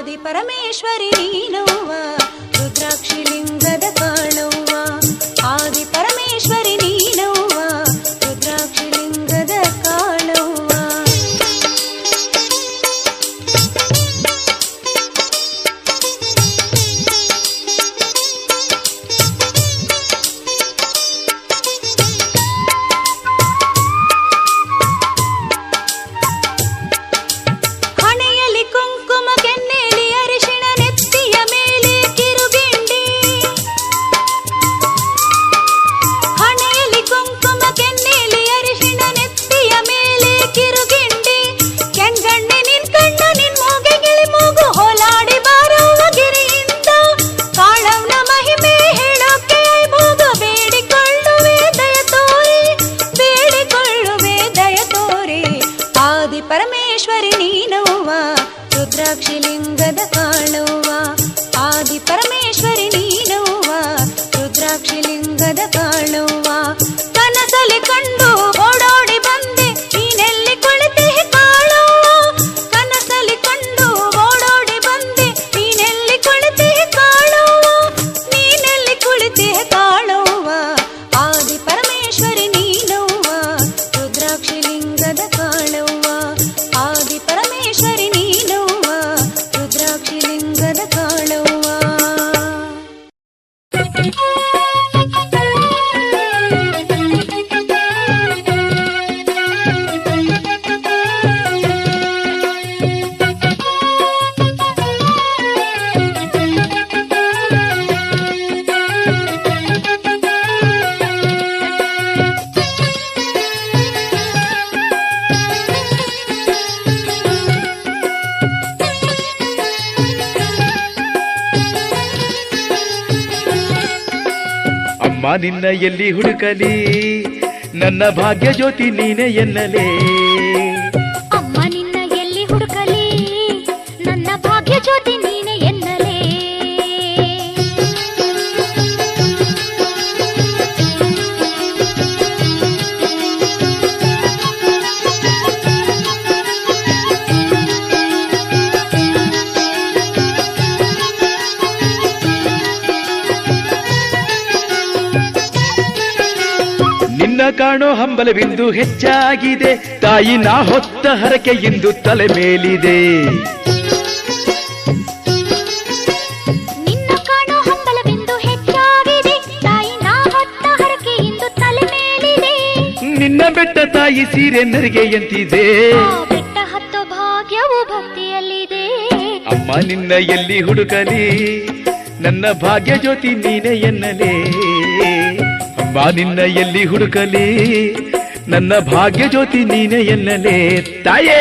ಆದಿ ಪರಮೇಶ್ವರಿ ನೀನವ್ವ ರುದ್ರಾಕ್ಷಿ ಲಿಂಗದ ಕಾಣವ್ವ ಆದಿ ಪರಮೇಶ್ವರಿ ನೀನವ್ವ ರುದ್ರಾಕ್ಷಿ ಲಿಂಗದ ಕಾಣವ್ವ ಪರಮೇಶ್ವರಿ ನೀನವ್ವ ರುದ್ರಾಕ್ಷಿ ಲಿಂಗದ ಕಾಣವ್ವ ಆದಿ ಪರಮೇಶ್ವರಿ ನೀನವ್ವ ರುದ್ರಾಕ್ಷಿ ಲಿಂಗದ ಕಾಣವ್ವ ಕನಸಲಿ ಕಂಡು ಓಡೋಡಿ ಬಂದೆ ನೀನೆಲ್ಲಿ ಕುಳಿತೆ ಕಾಣವ್ವ ಕನಸಲಿ ಕಂಡು ಓಡೋಡಿ ಬಂದೆ ನೀನೆಲ್ಲಿ ಕುಳಿತೆ ಕಾಣವ್ವ ನೀನೆಲ್ಲಿ ಕುಳಿತೆ ಕಾಣವ್ವ ಆದಿ ಪರಮೇಶ್ವರಿ ನೀನವ್ವ ರುದ್ರಾಕ್ಷಿ ಲಿಂಗದ ಕಾಣವ್ವ ಆದಿ ಪರಮೇಶ್ವರಿ ನೀನವ್ವ ರುದ್ರಾಕ್ಷಿ ಲಿಂಗದ ಕಾಣವ್ವ ಅಮ್ಮ ನಿನ್ನ ಎಲ್ಲಿ ಹುಡುಕಲಿ ನನ್ನ ಭಾಗ್ಯ ಜ್ಯೋತಿ ನೀನೆ ಎನ್ನಲೇ ಅಮ್ಮ ನಿನ್ನ ಎಲ್ಲಿ ಹುಡುಕಲಿ ನನ್ನ ಭಾಗ್ಯ ಜ್ಯೋತಿ ನೀನೆ ಎನ್ನಲೇ ನಿನ್ನ ಕಾಣೋ ಹಂಬಲವಿಂದು ಹೆಚ್ಚಾಗಿದೆ ತಾಯಿ ನಾ ಹೊತ್ತ ಹರಕೆ ಇಂದು ತಲೆ ಮೇಲಿದೆ ನಿನ್ನ ಕಾಣೋ ಹಂಬಲವಿಂದು ಹೆಚ್ಚಾಗಿದೆ ತಾಯಿ ನಾ ಹೊತ್ತ ಹರಕೆ ಇಂದು ತಲೆ ಮೇಲಿದೆ ನಿನ್ನ ಬೆಟ್ಟ ತಾಯಿ ಸೀರೆ ನರಿಗೆ ಎಂತಿದೆ ಬೆಟ್ಟ ಹತ್ತೋ ಭಾಗ್ಯವು ಭಕ್ತಿಯಲ್ಲಿದೆ ಅಮ್ಮ ನಿನ್ನ ಎಲ್ಲಿ ಹುಡುಕಲಿ ನನ್ನ ಭಾಗ್ಯ ಜ್ಯೋತಿ ನೀನೆ ಎನ್ನಲೇ ಅಮ್ಮ ನಿನ್ನ ಎಲ್ಲಿ ಹುಡುಕಲಿ ನನ್ನ ಭಾಗ್ಯ ಜ್ಯೋತಿ ನೀನೆ ಎನ್ನಲೇ ತಾಯೇ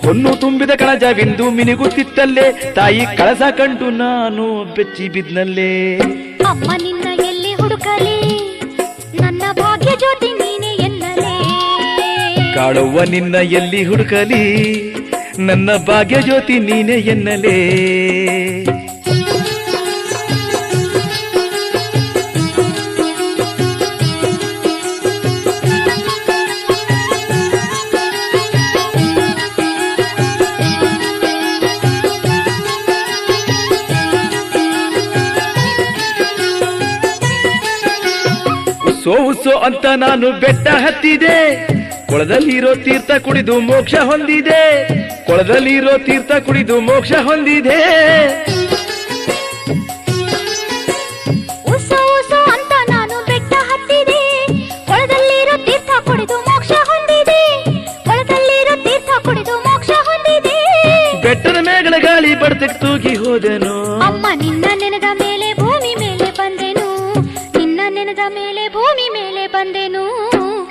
ಹೊನ್ನು ತುಂಬಿದ ಕಣಜವಿಂದು ಮಿನುಗುತ್ತಿತ್ತಲ್ಲೇ ತಾಯಿ ಕಳಸ ಕಂಡು ನಾನು ಬೆಚ್ಚಿ ಬಿದ್ನಲ್ಲೇ ಅಮ್ಮ ನಿನ್ನ ಎಲ್ಲಿ ಹುಡುಕಲಿ ನನ್ನ ಭಾಗ್ಯ ಜ್ಯೋತಿ ನೀನೆ ಎನ್ನಲೇ ಕಾಳುವ ನಿನ್ನ ಎಲ್ಲಿ ಹುಡುಕಲಿ ನನ್ನ ಭಾಗ್ಯ ಜ್ಯೋತಿ ನೀನೆ ಎನ್ನಲೇ ಉಸೋ ಅಂತ ನಾನು ಬೆಟ್ಟ ಹತ್ತಿದೆ ಕೊಳದಲ್ಲಿರೋ ತೀರ್ಥ ಕುಡಿದು ಮೋಕ್ಷ ಹೊಂದಿದೆ ಕೊಳದಲ್ಲಿರೋ ತೀರ್ಥ ಕುಡಿದು ಮೋಕ್ಷ ಹೊಂದಿದೆ ಉಸೋ ಅಂತ ನಾನು ಬೆಟ್ಟ ಹತ್ತಿದೆ ಕೊಳದಲ್ಲಿರೋ ತೀರ್ಥ ಕುಡಿದು ಮೋಕ್ಷ ಹೊಂದಿದೆ ಕೊಳದಲ್ಲಿರೋ ತೀರ್ಥ ಕುಡಿದು ಮೋಕ್ಷ ಹೊಂದಿದೆ ಬೆಟ್ಟದ ಮೇಗಳ ಗಾಳಿ ಬಡತಕ್ಕೆ ತೂಗಿ ಹೋದೆನು ಅಮ್ಮ ನಿನ್ನ ನೆನೆದ ಮೇಲೆ ಭೂಮಿ ಮೇಲೆ ಬಂದೆನು ನಿನ್ನ ನೆನೆದ ಮೇಲೆ ಭೂಮಿ ಮೇಲೆ ಬಂದೆನು.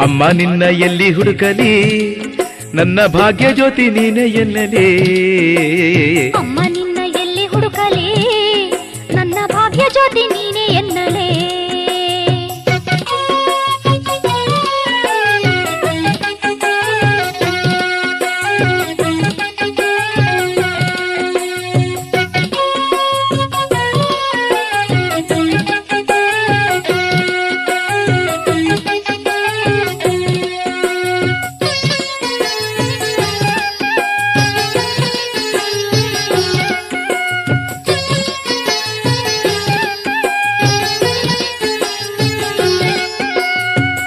ಅಮ್ಮ ನಿನ್ನ ಎಲ್ಲಿ ಹುಡುಕಲಿ, ನನ್ನ ಭಾಗ್ಯ ಜ್ಯೋತಿ ನೀನೆ ಎನ್ನಲೇ. ಅಮ್ಮ ನಿನ್ನ ಎಲ್ಲಿ ಹುಡುಕಲಿ, ನನ್ನ ಭಾಗ್ಯ ಜ್ಯೋತಿ ನೀನೆ ಎನ್ನಲೇ.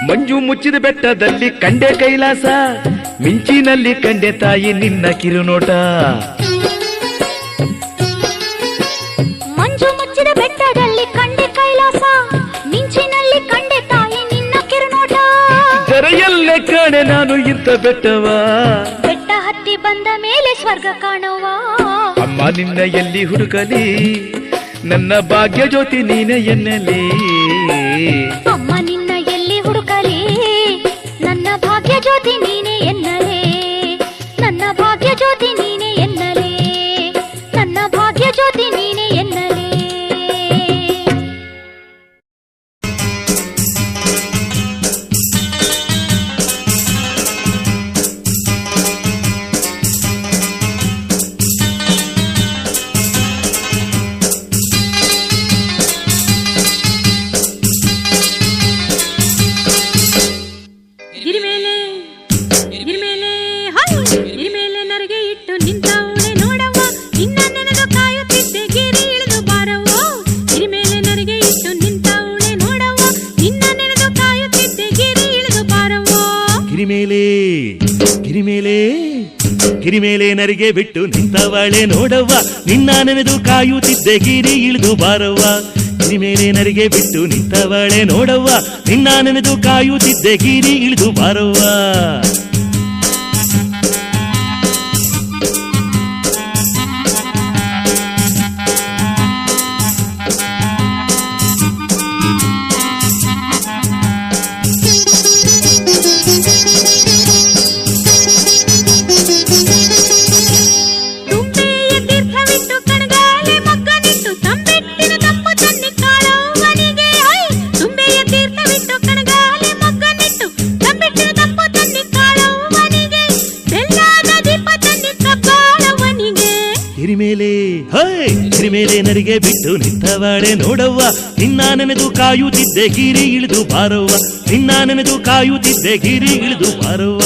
ಮಂಜು ಮುಚ್ಚಿದ ಬೆಟ್ಟದಲ್ಲಿ ಕಂಡೆ ಕೈಲಾಸ, ಮಿಂಚಿನಲ್ಲಿ ಕಂಡೆ ತಾಯಿ ನಿನ್ನ ಕಿರುನೋಟ. ಮಂಜು ಮುಚ್ಚಿದ ಬೆಟ್ಟದಲ್ಲಿ ಕಂಡೆ ಕೈಲಾಸ, ಮಿಂಚಿನಲ್ಲಿ ಕಂಡೆ ತಾಯಿ ನಿನ್ನ ಕಿರುನೋಟ. ಜರೆಯಲ್ಲೇ ಕಾಣೆ ನಾನು ಇಂಥ ಬೆಟ್ಟವ, ಬೆಟ್ಟ ಹತ್ತಿ ಬಂದ ಮೇಲೆ ಸ್ವರ್ಗ ಕಾಣುವ. ಅಮ್ಮ ನಿನ್ನ ಎಲ್ಲಿ ಹುಡುಕಲಿ, ನನ್ನ ಭಾಗ್ಯ ಜ್ಯೋತಿ ನೀನೆ ಎನ್ನಲೇ. ಅಮ್ಮ ನಿನ್ನ ಎಲ್ಲಿ ಹುಡುಕಲಿ, ನನ್ನ ಭಾಗ್ಯ ಜ್ಯೋತಿ ನೀನೆ ಎನ್ನಲೇ. ನನ್ನ ಭಾಗ್ಯ ಜ್ಯೋತಿ ನೀನೆ ಎನ್ನಲೇ. ನನ್ನ ಭಾಗ್ಯ ಜ್ಯೋತಿ ನೀನೆ ಎನ್ನಲೇ. ಗಿರಿ ಮೇಲೆ ನರಿಗೆ ಬಿಟ್ಟು ನಿಂತವಳೆ ನೋಡವ್ವ, ನಿನ್ನ ನೆನೆದು ಕಾಯುತ್ತಿದ್ದೆ ಗಿರಿ ಇಳಿದು ಬಾರವ್ವ. ಗಿರಿ ಮೇಲೆ ನರಿಗೆ ಬಿಟ್ಟು ನಿಂತವಳೆ ನೋಡವ್ವ, ನಿನ್ನ ನೆನೆದು ಕಾಯುತ್ತಿದ್ದೆ ಗಿರಿ ಇಳಿದು ಬಾರವ್ವ. ಗಿರಿ ಮೇಲೆ ನರಿಗೆ ಬಿಟ್ಟು ನಿಂತವಳೆ ನೋಡವ್ವ, ನಿನ್ನ ನೆನೆದು ಕಾಯುತ್ತಿದ್ದೆ ಗಿರಿ ಇಳಿದು ಬಾರವ್ವ. ನಿನ್ನ ನೆನೆದು ಕಾಯುತ್ತಿದ್ದೆ ಗಿರಿ ಇಳಿದು ಬಾರವ್ವ.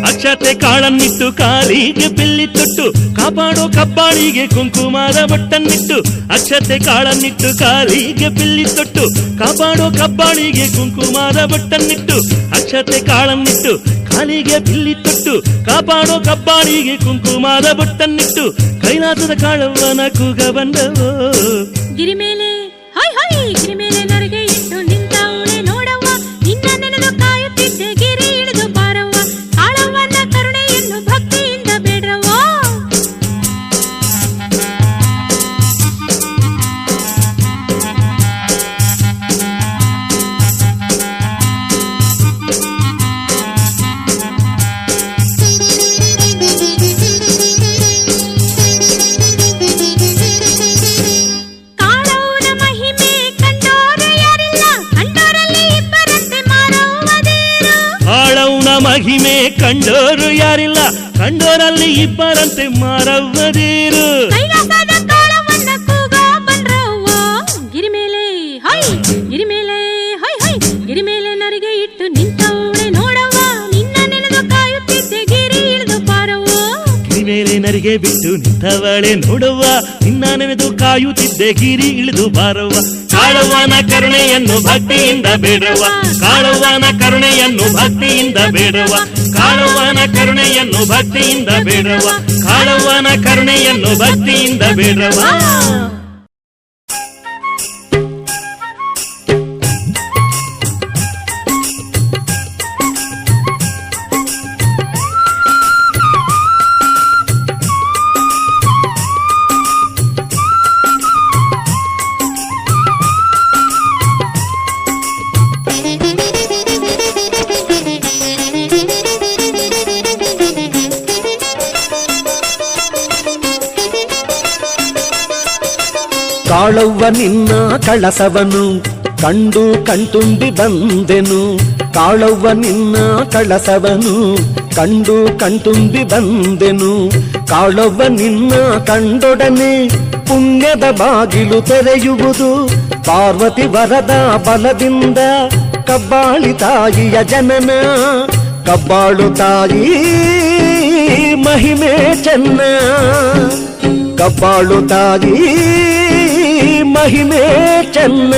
ಅಕ್ಷತೆ ಕಾಳನ್ನಿಟ್ಟು ಕಾಲಿಗೆ ಬೆಳ್ಳಿ ತೊಟ್ಟು, ಕಾಪಾಡೋ ಕಬ್ಬಾಳಿಗೆ ಕುಂಕುಮದ ಬೊಟ್ಟನ್ನಿಟ್ಟು. ಅಕ್ಷತೆ ಕಾಳನ್ನಿಟ್ಟು ಕಾಲಿಗೆ ಬೆಳ್ಳಿ ತೊಟ್ಟು, ಕಾಪಾಡೋ ಕಬ್ಬಾಳಿಗೆ ಕುಂಕುಮದ ಬೊಟ್ಟನ್ನಿಟ್ಟು. ಅಕ್ಷತೆ ಕಾಳನ್ನಿಟ್ಟು ಕಾಲಿಗೆ ಬಿಲ್ಲಿ ತೊಟ್ಟು, ಕಾಪಾಡೋ ಕಬ್ಬಾಳಿಗೆ ಕುಂಕುಮದ ಬೊಟ್ಟನ್ನಿಟ್ಟು. ಕೈಲಾಸದ ಕಾಳವ್ವನ ಕೂಗ ಬಂದವೋ. ಗಿರಿ ಮೇಲೆ ಹಾಯ್ ಹಾಯ್, ಗಿರಿ ಮೇಲೆ ನರಿಗೆ ಇಟ್ಟು ನಿಂತವಳೆ ನೋಡವ್ವ, ನಿನ್ನ ನೆನೆದು ಕಾಯುತ್ತಿದ್ದೆ ಗಿರಿ ಇಳಿದು ಬಾರವ್ವ. ಕಾಳವ್ವನ ಕರುಣೆಯನ್ನು ಭಕ್ತಿಯಿಂದ ಬೇಡ್ರವ್ವ. ಮಹಿಮೆ ಕಂಡೋರು ಯಾರಿಲ್ಲ, ಕಂಡೋರಲ್ಲಿ ಇಬ್ಬರಂತೆ ಮಾರವ್ವದೇರು. ಗಿರಿ ಮೇಲೆ ಹಾಯ್, ಗಿರಿ ಮೇಲೆ ಹಾಯ್ ಹಾಯ್, ಗಿರಿ ಮೇಲೆ ನರಿಗೆ ಇಟ್ಟು ನಿಂತವಳೆ ನೋಡವ್ವ, ನಿನ್ನ ನೆನೆದು ಕಾಯುತ್ತಿದ್ದೆ ಗಿರಿ ಇಳಿದು ಬಾರವ್ವ. ಗಿರಿ ಮೇಲೆ ನರಿಗೆ ಬಿಟ್ಟು ನಿಂತವಳೆ ನೋಡವ್ವ, ನಿನ್ನ ನೆನೆದು ಕಾಯುತ್ತಿದ್ದೆ ಗಿರಿ ಇಳಿದು ಬಾರವ್ವ. ಕಾಳವ್ವನ ಕರುಣೆಯನ್ನು ಭಕ್ತಿಯಿಂದ ಬೇಡವ್ವ, ಕಾಳವ್ವನ ಕರುಣೆಯನ್ನು ಭಕ್ತಿಯಿಂದ ಬೇಡವ್ವ. ಕಾಳವ್ವನ ಕರುಣೆಯನ್ನು ಭಕ್ತಿಯಿಂದ ಬೇಡವ್ವ, ಕಾಳವ್ವನ ಕರುಣೆಯನ್ನು ಭಕ್ತಿಯಿಂದ ಬೇಡವ್ವ. ಕಾಳವ್ವ ನಿನ್ನ ಕಳಸವನು ಕಂಡು ಕಣ್ತುಂಬಿ ಬಂದೆನು, ಕಾಳವ್ವ ನಿನ್ನ ಕಳಸವನು ಕಂಡು ಕಣ್ತುಂಬಿ ಬಂದೆನು. ಕಾಳವ್ವ ನಿನ್ನ ಕಂಡೊಡನೆ ಪುಣ್ಯದ ಬಾಗಿಲು ತೆರೆಯುವುದು, ಪಾರ್ವತಿ ವರದ ಬಲದಿಂದ ಕಬ್ಬಾಳಿ ತಾಯಿಯ ಜನನ. ಕಬ್ಬಾಳು ತಾಯಿ ಮಹಿಮೆ ಚೆನ್ನ, ಕಬ್ಬಾಳು ತಾಯಿ ಮಹಿಮೆ ಚೆನ್ನ.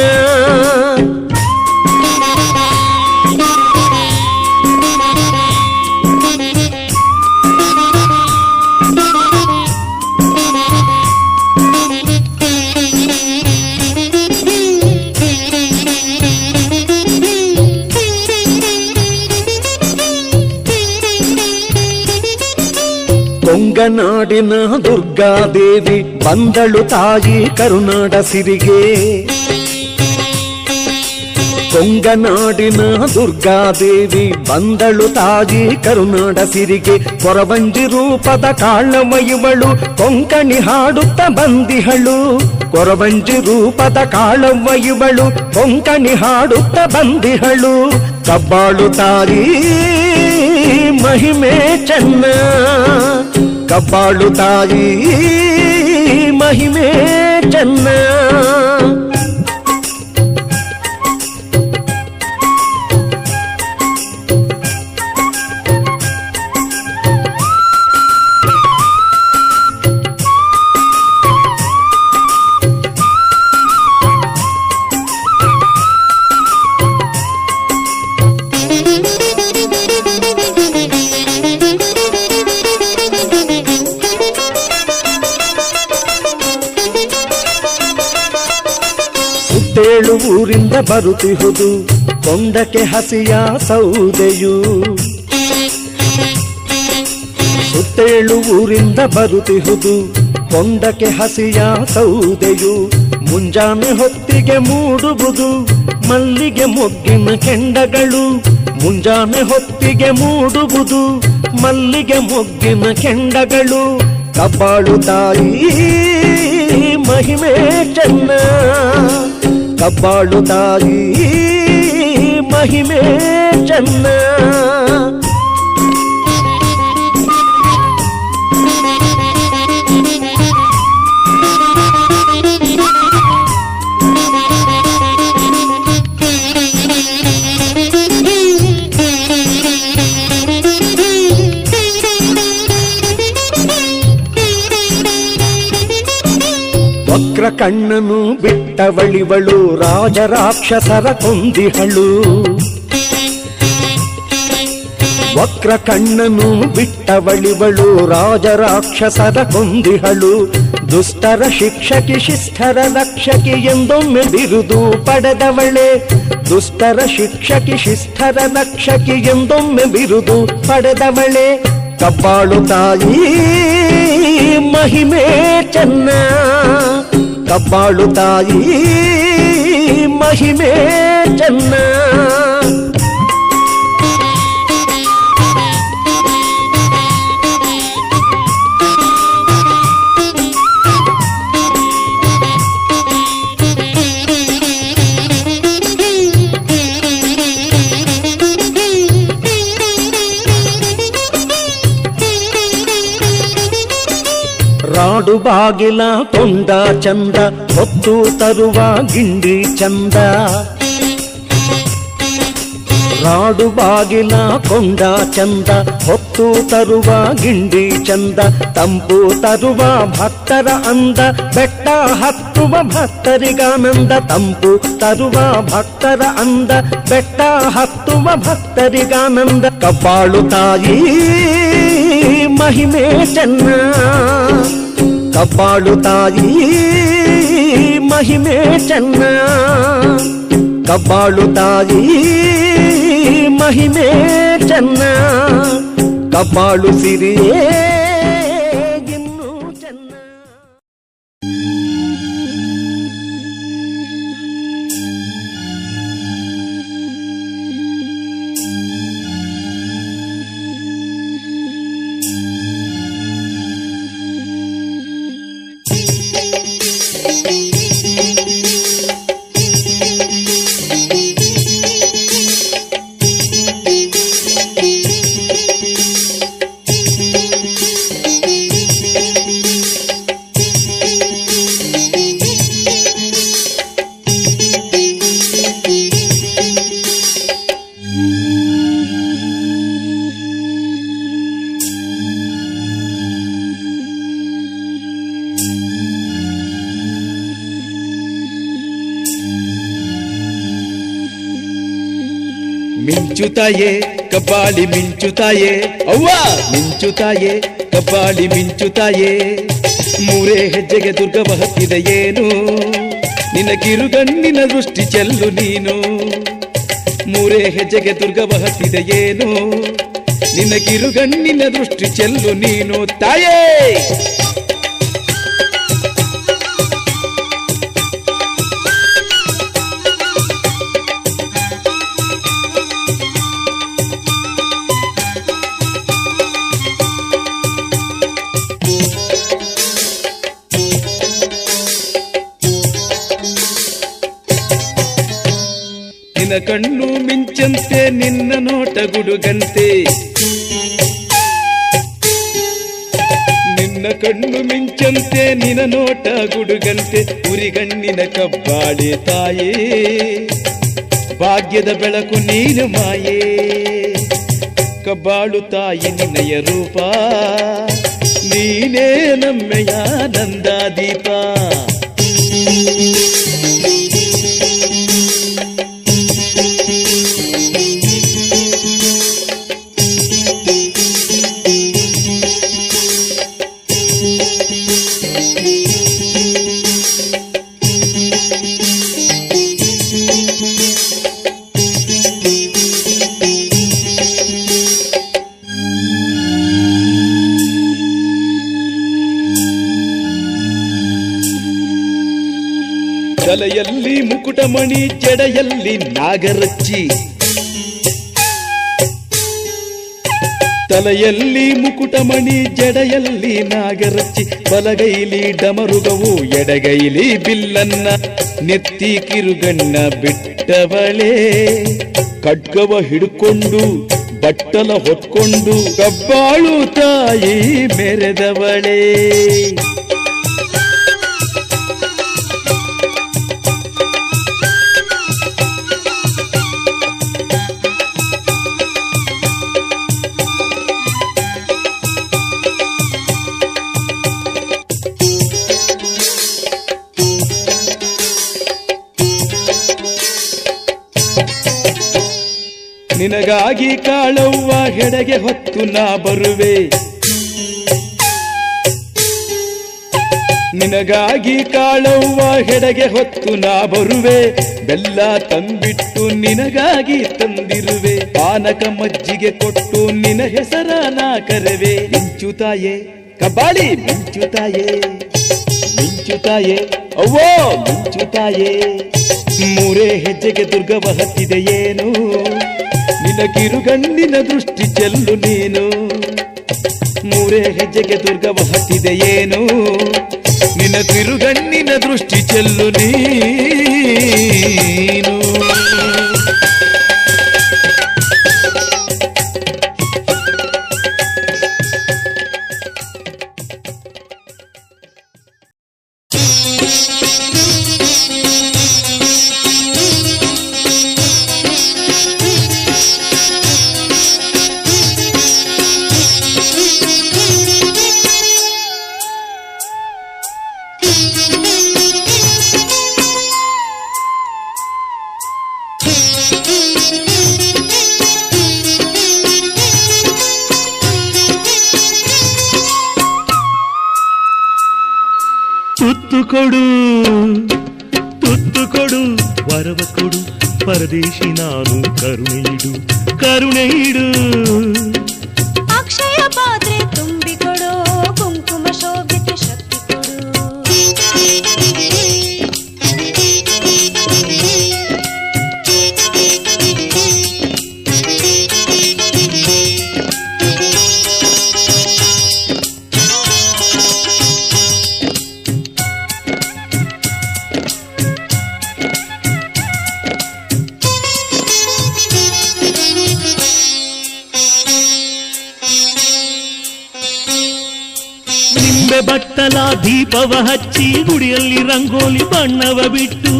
ಕೊಂಗನಾಡಿನ ದುರ್ಗಾದೇವಿ ಬಂದಳು ತಾಯಿ ಕರುನಾಡ ಸಿರಿಗೆ. ಕೊಂಗನಾಡಿನ ದುರ್ಗಾದೇವಿ ಬಂದಳು ತಾಯಿ ಕರುನಾಡ ಸಿರಿಗೆ. ಕೊರವಂಜಿ ರೂಪದ ಕಾಳವ್ವಯುವಳು ಕೊಂಕಣಿ ಹಾಡುತ್ತ ಬಂದಿಹಳು. ಕೊರವಂಜಿ ರೂಪದ ಕಾಳವ್ವಯುವಳು ಕೊಂಕಣಿ ಹಾಡುತ್ತ ಬಂದಿಹಳು. ಕಬ್ಬಾಳು ತಾಯಿ ಮಹಿಮೆ ಚೆನ್ನ, ಕಬ್ಬಾಳು ತಾಯಿ ಮಹಿಮೆ ಚೆನ್ನ. ಸುತ್ತೇಳು ಊರಿಂದ ಬರುತ್ತಿಹುದು ಕೊಂಡಕ್ಕೆ ಹಸಿಯ ಸೌದೆಯು. ಸುತ್ತೇಳು ಊರಿಂದ ಬರುತ್ತಿಹುದು ಕೊಂಡಕ್ಕೆ ಹಸಿಯ ಸೌದೆಯು. ಮುಂಜಾನೆ ಹೊತ್ತಿಗೆ ಮೂಡುವುದು ಮಲ್ಲಿಗೆ ಮೊಗ್ಗಿನ ಕೆಂಡಗಳು. ಮುಂಜಾನೆ ಹೊತ್ತಿಗೆ ಮೂಡುವುದು ಮಲ್ಲಿಗೆ ಮೊಗ್ಗಿನ ಕೆಂಡಗಳು. ಕಬ್ಬಾಳು ತಾಯಿ ಮಹಿಮೆ ಚೆನ್ನ, ಕಬ್ಬಾಳು ತಾಯಿ ಮಹಿಮೆ ಚೆನ್ನ. ವಕ್ರ ಕಣ್ಣನು ಬಿಟ್ಟವಳಿವಳು ರಾಜರಾಕ್ಷಸರ ಕೊಂದಿಹಳು. ವಕ್ರ ಕಣ್ಣನು ಬಿಟ್ಟವಳಿವಳು ರಾಜರಾಕ್ಷಸರ ಕೊಂದಿಹಳು. ದುಷ್ಟರ ಶಿಕ್ಷಕಿ ಶಿಷ್ಟರ ರಕ್ಷಕಿ ಎಂದೊಮ್ಮೆ ಬಿರುದು ಪಡೆದವಳೆ. ದುಷ್ಟರ ಶಿಕ್ಷಕಿ ಶಿಷ್ಟರ ರಕ್ಷಕಿ ಎಂದೊಮ್ಮೆ ಬಿರುದು ಪಡೆದವಳೆ. ಕಬ್ಬಾಳು ತಾಯಿ ಮಹಿಮೆ ಚೆನ್ನ, ಕಬ್ಬಾಳು ತಾಯಿ ಮಹಿಮೆ ಚೆನ್ನ. ರಾಡು ಬಾಗಿಲ ಕೊಂಡ ಚಂದ ಹೊತ್ತು ತರುವ ಗಿಂಡಿ ಚಂದ. ರಾಡು ಬಾಗಿಲ ಕೊಂಡ ಚಂದ ಹೊತ್ತು ಹೊತ್ತು ತರುವ ಗಿಂಡಿ ಚಂದ, ತಂಪು ತರುವ ಭಕ್ತರ ಅಂದ, ಬೆಟ್ಟ ಹತ್ತುವ ಭಕ್ತರಿಗಾನಂದ. ತಂಪು ತರುವ ಭಕ್ತರ ಅಂದ, ಬೆಟ್ಟ ಹತ್ತುವ ಭಕ್ತರಿಗಾನಂದ. ಕಬ್ಬಾಳು ತಾಯಿ ಮಹಿಮೆ ಚೆನ್ನ, ಕಬ್ಬಾಳು ತಾಯಿ ಮಹಿಮೆ ಚೆನ್ನ, ಕಬ್ಬಾಳು ತಾಯಿ ಮಹಿಮೆ ಚೆನ್ನ, ಕಬ್ಬಾಳು ಸಿರಿಯೇ ಇನ್ನು ಚೆನ್ನ. ಮಿಂಚುತ್ತಾಯೇ ಕಬ್ಬಾಳಿ ಮಿಂಚುತ್ತಾಯೇ, ಅವ್ವ ಮಿಂಚುತ್ತಾಯೇ ಕಬ್ಬಾಳಿ ಮಿಂಚುತ್ತಾಯೇ. ಮೂರೇ ಹೆಜ್ಜೆಗೆ ದುರ್ಗವ ಹತ್ತಿದೆಯೇನು, ನಿನ್ನ ಕಿರುಗಣ್ಣಿನ ದೃಷ್ಟಿ ಚೆಲ್ಲು ನೀನು. ಮೂರೇ ಹೆಜ್ಜೆಗೆ ದುರ್ಗವ ಹತ್ತಿದೆಯೇನು, ನಿನ್ನ ಕಿರುಗಣ್ಣಿನ ದೃಷ್ಟಿ ಚೆಲ್ಲು ನೀನು ತಾಯೇ. ನಿನ್ನ ಕಣ್ಣು ಮಿಂಚಂತೆ, ನಿನ್ನ ನೋಟ ಗುಡುಗಂತೆ. ನಿನ್ನ ಕಣ್ಣು ಮಿಂಚಂತೆ, ನಿನ್ನ ನೋಟ ಗುಡುಗಂತೆ. ಉರಿಗಣ್ಣಿನ ಕಬ್ಬಾಳಿ ತಾಯೇ, ಭಾಗ್ಯದ ಬೆಳಕು ನೀನು ಮಾಯೇ. ಕಬ್ಬಾಳು ತಾಯಿ ನಿನ್ನಯ ರೂಪ, ನೀನೇ ನಮ್ಮೆಯ ನಂದಾದೀಪ. ತಲೆಯಲ್ಲಿ ಮುಕುಟಮಣಿ, ಜಡೆಯಲ್ಲಿ ನಾಗರಚ್ಚಿ. ತಲೆಯಲ್ಲಿ ಮುಕುಟಮಣಿ, ಜಡೆಯಲ್ಲಿ ನಾಗರಚ್ಚಿ. ಬಲಗೈಲಿ ಡಮರುಗವು, ಎಡಗೈಲಿ ಬಿಲ್ಲನ್ನ. ನೆತ್ತಿ ಕಿರುಗಣ್ಣ ಬಿಟ್ಟವಳೇ, ಖಡ್ಗವ ಹಿಡ್ಕೊಂಡು ಬಟ್ಟಲ ಹೊತ್ಕೊಂಡು. ಕಬ್ಬಾಳು ತಾಯಿ ಮೆರೆದವಳೇ. ನಿನಗಾಗಿ ಕಾಳವ್ವ ಹೆಡೆಗೆ ಹೊತ್ತು ನಾ ಬರುವೆ. ನಿನಗಾಗಿ ಕಾಳವ್ವ ಹೆಡೆಗೆ ಹೊತ್ತು ನಾ ಬರುವೆ. ಬೆಲ್ಲ ತಂಬಿಟ್ಟು ನಿನಗಾಗಿ ತಂದಿರುವೆ. ಪಾನಕ ಮಜ್ಜಿಗೆ ಕೊಟ್ಟು ನಿನ ಹೆಸರ ನಾ ಕರೆವೆ. ಮಿಂಚುತ್ತಾಯೇ ಕಬ್ಬಾಳಿ ಮಿಂಚುತ್ತಾಯೇ, ಮಿಂಚುತ್ತಾಯೇ ಅವ್ವೋ ಮಿಂಚುತ್ತಾಯೇ. ಮೂರೇ ಹೆಜ್ಜೆಗೆ ದುರ್ಗವ ಹತ್ತಿದೆಯೇನು, ನಿನ್ನ ಕಿರುಗಣ್ಣಿನ ದೃಷ್ಟಿ ಚೆಲ್ಲು ನೀನು. ಮೂರೇ ಹೆಜ್ಜೆಗೆ ದುರ್ಗವ ಹತ್ತಿದೆಯೇನು, ನಿನ್ನ ಕಿರುಗಣ್ಣಿನ ದೃಷ್ಟಿ ಚೆಲ್ಲು ನೀನು. ತುತ್ತು ಕೊಡು ವರವ ಕೊಡು ಪರದೇಶಿ ನಾನು ಕರುಣೆಯಿಡು ಕರುಣೆಯಿಡು ಅಕ್ಷಯ ಪಾತ್ರೆ ತುಂಬಿಕೊಡು ಕುಂಕುಮ ಶೋಭಿತ ಶಕ್ತಿ ಕೊಡು ನಿಂಬೆ ಬಟ್ಟಲ ದೀಪವ ಹಚ್ಚಿ ಗುಡಿಯಲ್ಲಿ ರಂಗೋಲಿ ಬಣ್ಣವ ಬಿಟ್ಟು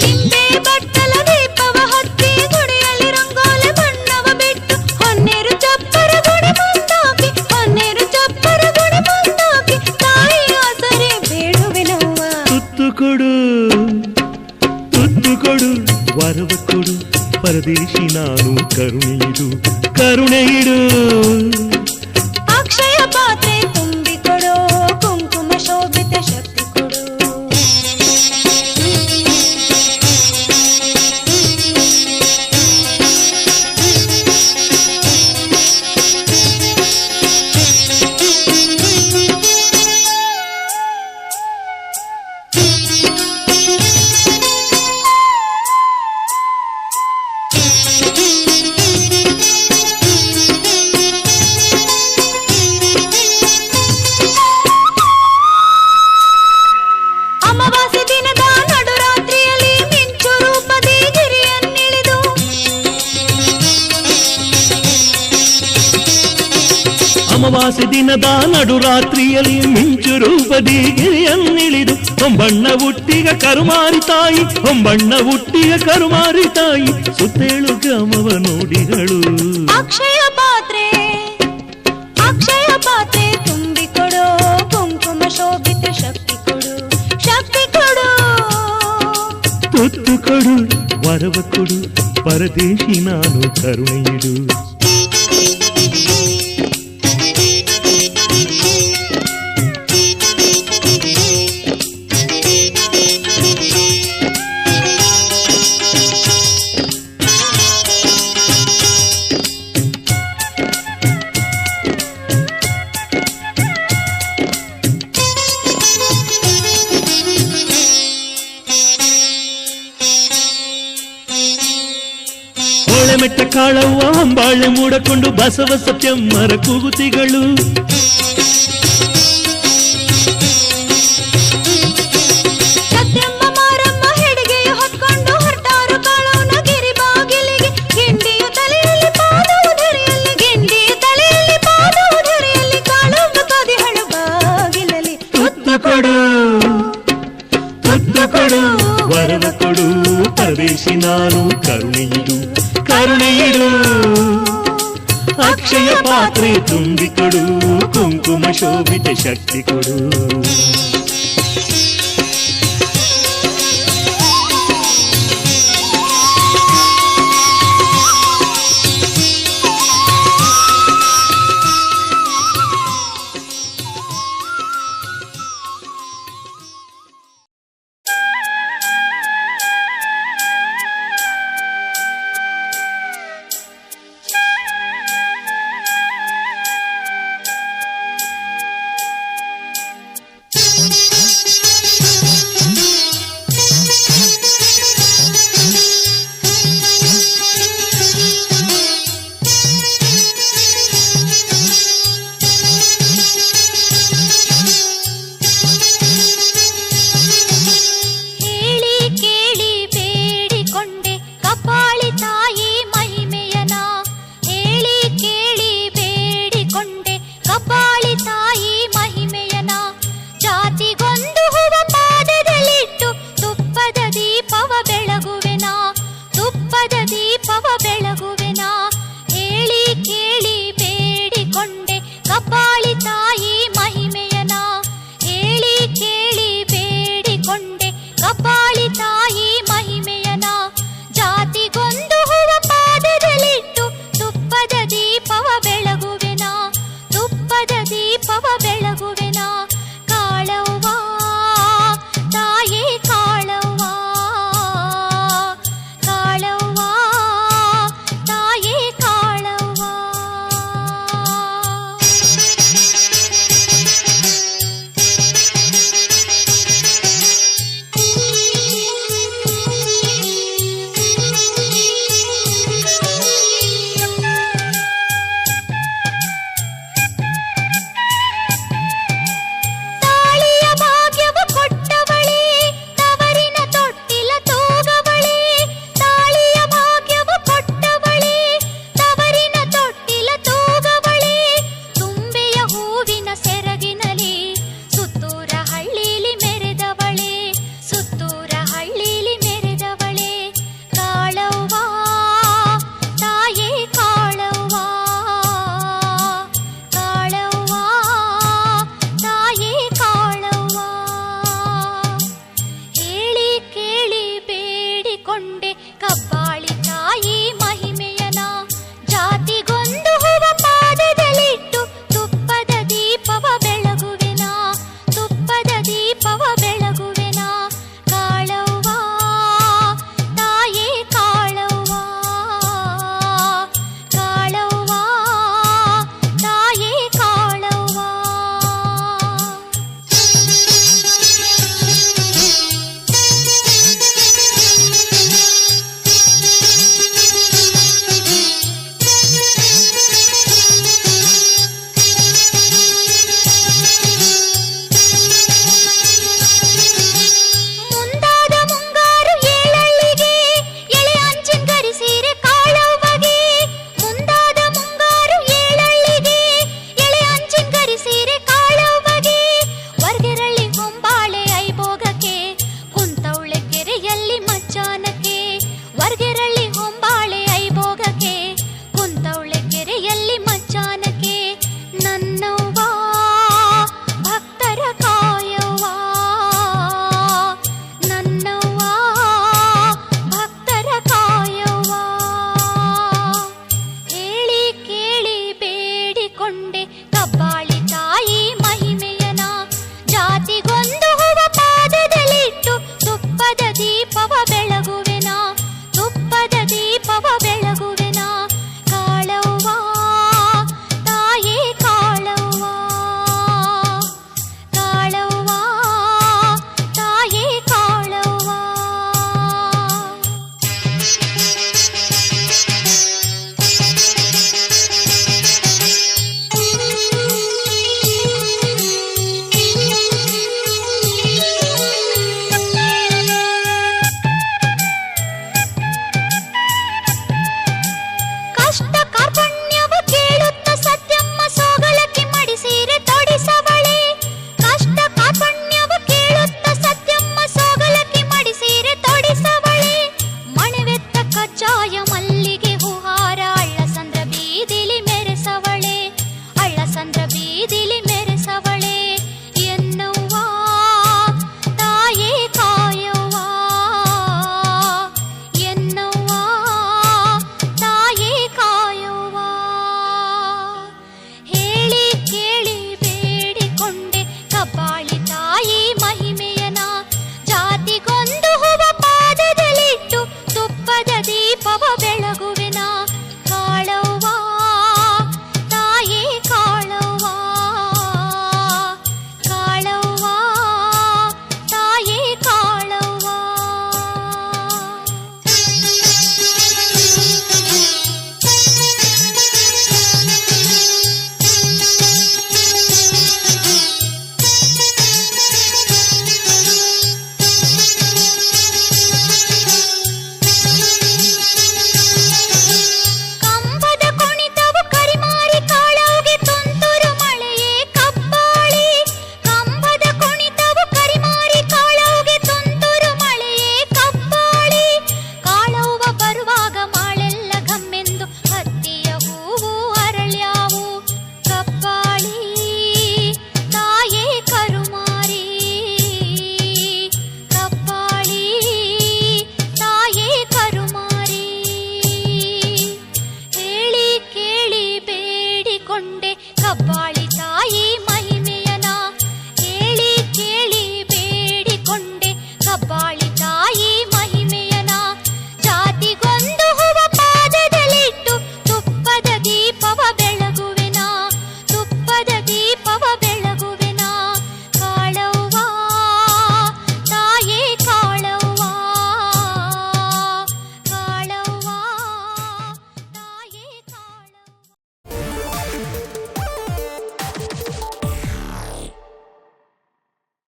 ನಿಂಬೆ ಬಟ್ಟಲ ದೀಪವ ಹಚ್ಚಿ ಗುಡಿಯಲ್ಲಿ ರಂಗೋಲಿ ಬಣ್ಣವ ಬಿಟ್ಟು ಹೊನ್ನೇರು ಚಪ್ಪರ ಗುಡಿ ಮುಂದಾಕಿ ಹೊನ್ನೇರು ಚಪ್ಪರ ಗುಡಿ ಮುಂದಾಕಿ ತಾಯಿ ಆಸರೆ ಬೇಡುವೆನವ್ವ ತುತ್ತು ಕೊಡು ವರವ ಕೊಡು ಪರದೇಶಿ ನಾನು ಕರುಣೆಯಿಡು ಕರುಣೆಯಿಡು ಅಕ್ಷಯ ಪಾತ್ರೆ ತುಂಬಿಕೊಡು ಕುಂಕುಮ ಶೋಭಿತ ಶಕ್ತಿ ಕೊಡು ಅಮಾವಾಸ್ಯೆ ದಿನದ ನಡುರಾತ್ರಿಯಲ್ಲಿ ಮಿಂಚು ರೂಪದಿ ಗಿರಿಯನ್ನಿಳಿದು ಅಮಾವಾಸ್ಯೆ ದಿನದ ನಡುರಾತ್ರಿಯಲ್ಲಿ ಮಿಂಚು ರೂಪದಿ ಗಿರಿಯನ್ನಿಳಿದು ಹೊಂಬಣ್ಣ ಹುಟ್ಟಿಗ ಕರುಮಾರಿ ತಾಯಿ ಹೊಂಬಣ್ಣ ಹುಟ್ಟಿಗ ಕರುಮಾರಿ ತಾಯಿ ಸುತ್ತೇಳು ಗ್ರಾಮವ ನೋಡಿಗಳು ಅಕ್ಷಯ ಪಾತ್ರೆ ತುಂಬಿಕೊಡು ಕುಂಕುಮ ಶೋಭಿತ ಶಕ್ತಿ ಕೊಡು ಶಕ್ತಿ ಕೊಡು ತುತ್ತು ಕೊಡು ವರವ ಕೊಡು ಪರದೇಶಿ ನಾನು ಕರುಣೆಯಿಡು ಹೊಳೆ ಮೆಟ್ಟ ಕಾಳವ್ವ ಅಂಬಾಳೆ ಮೂಡಕೊಂಡು ಬಸವ ಸತ್ಯಮ್ಮರ ಕೂಗುತಿಗಳು ಸತ್ಯಮ್ಮ ಮಾರಮ್ಮ ಹೆಡಿಗೆಯ ಹೊತ್ಕೊಂಡು ಹೊರಟಾರು ಕಾಳವನ ಗಿರಿ ಬಾಗಿಲಿಗೆ ಗಿಂಡಿಯ ತಲೆಯಲ್ಲಿ ಪಾದವುದರಿಯಲ್ಲಿ ಗಿಂಡಿಯ ತಲೆಯಲ್ಲಿ ಪಾದವುದರಿಯಲ್ಲಿ ಕಾಳವ್ವ ಕದಿಹಳು ಬಾಗಿಲಲ್ಲಿ ತುತ್ತು ಕೊಡು ವರವ ಕೊಡು ಪರದೇಶಿ ನಾನು ಕರುಣೆಯಿಡು ಕರುಣೆಯಿಡು ಅಕ್ಷಯ ಪಾತ್ರೆ ತುಂಬಿಕೊಡು ಕುಂಕುಮ ಶೋಭಿತ ಶಕ್ತಿ ಕೊಡು